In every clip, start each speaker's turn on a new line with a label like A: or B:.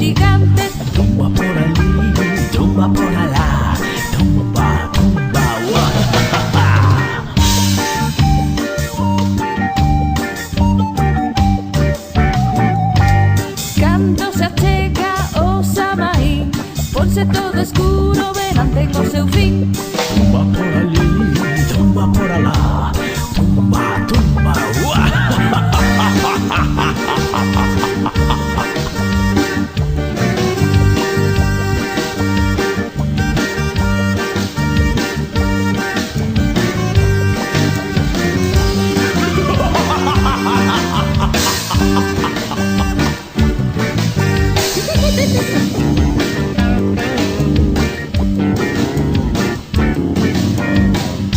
A: gigantes.
B: Tumba por allí, tumba por allá, tumba, tumba,
A: Cando se achega o Samaín, ponse todo escuro, verán ten o seu fin.
B: tumba por allí, tumba por allá, tumba, tumba,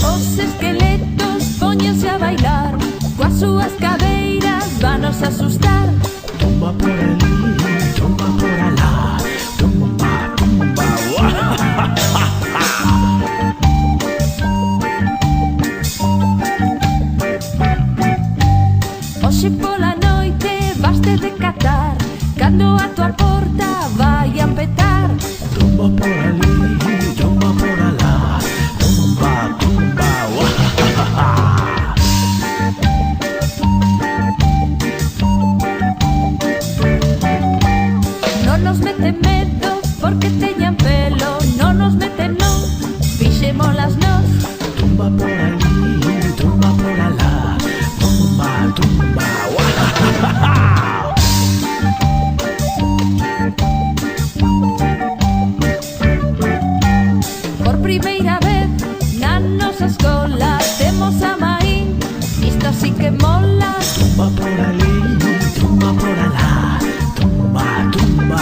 A: Os esqueletos póñense a bailar, coas súas cadeiras vanos a asustar.
B: tumba por allí, tumba por allá, tumba, tumba,
A: Hoxe pola noite vaste de catar, cando a tua porta vai a petar.
B: tumba por allí, tumba por allá, tumba, tumba,
A: Non nos meten medo porque teñan pelo, non nos meten non, fixémolas nós.
B: tumba por allí, tumba por allá, tumba, tumba,
A: Por primeira vez na nosa escola temos a Maín, isto sí que mola.
B: tumba por allí, tumba por allá, tumba, tumba,